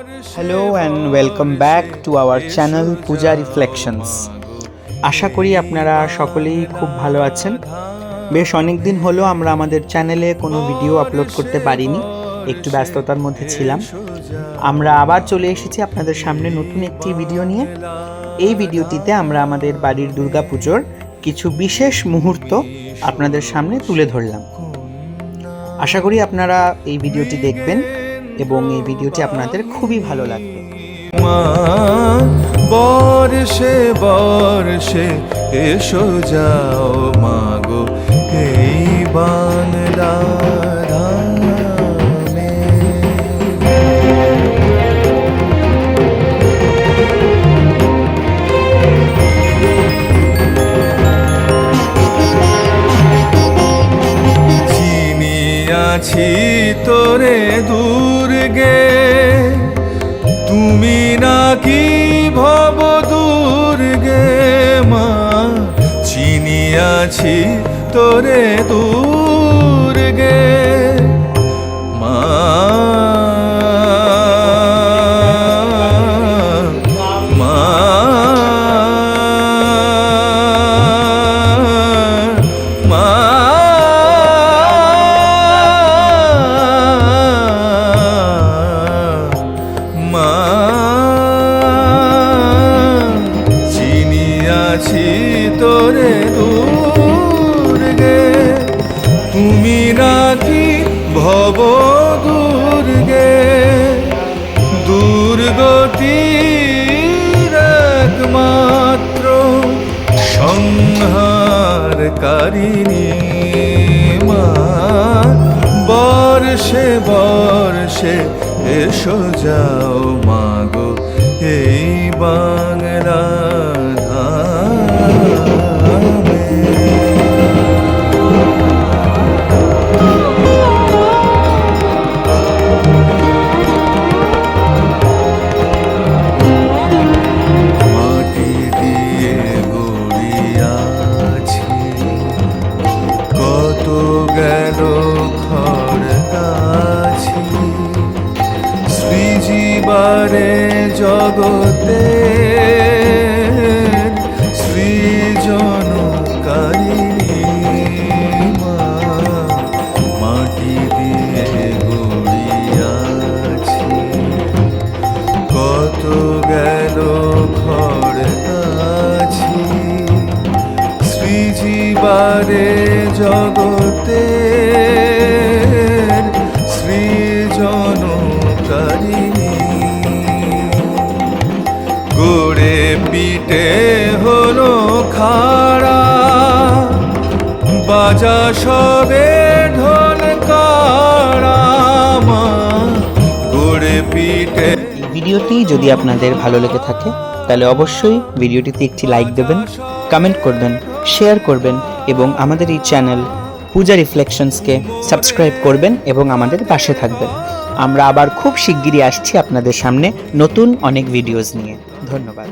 Hello and welcome back to our channel Puja reflections. আশা করি আপনারা সকলেই খুব ভালো আছেন। বেশ অনেক দিন হলো আমরা আমাদের চ্যানেলে কোনো ভিডিও আপলোড করতে পারিনি, একটু ব্যস্ততার মধ্যে ছিলাম। আমরা আবার চলে এসেছি আপনাদের সামনে নতুন একটি ভিডিও নিয়ে। এই ভিডিওটিতে আমরা আমাদের বাড়ির দুর্গাপুজোর কিছু বিশেষ মুহূর্ত আপনাদের সামনে তুলে ধরলাম। আশা করি আপনারা এই ভিডিওটি দেখবেন এবং এই ভিডিওটি আপনাদের খুবই ভালো লাগবে। বর্ষে বর্ষে এসো যাও মাগো এই বাংলা চিনিয়াছি তোরে দুর্গে, তুমি নাকি ভব দুর্গে মা। চিনিয়াছি তোরে দুর্গে মা, মা মা চিনিয়াছি তোরে দুর্গে, তুমি নাকি ভব দুর্গে। দুর্গতির একমাত্র সংহারকারিণী মা। বর্ষে বর্ষে এসো যাও মাগো এই বাংলা মাটি দিয়ে গড়িয়াছি কত গেল খড় গাছি। সৃজিবারে জগতে সৃজনকারিণী মা। মাটি দিয়ে গড়িয়াছি কত গেল খড় গাছি। সৃজিবারে জগতে সৃজনকারিণী। গোড়ে পিঠে হলো খাড়া, বাজা সবে ঢোল কাড়া মা। গোড়ে পিঠে। এই ভিডিওটি যদি আপনাদের ভালো লেগে থাকে তাহলে অবশ্যই ভিডিওটিতে একটি লাইক দেবেন, কমেন্ট করবেন, শেয়ার করবেন এবং আমাদের এই চ্যানেল পূজা রিফ্লেকশনসকে সাবস্ক্রাইব করবেন এবং আমাদের পাশে থাকবেন। আমরা আবার খুব শিগগিরই আসছি আপনাদের সামনে নতুন অনেক ভিডিওস নিয়ে। ধন্যবাদ।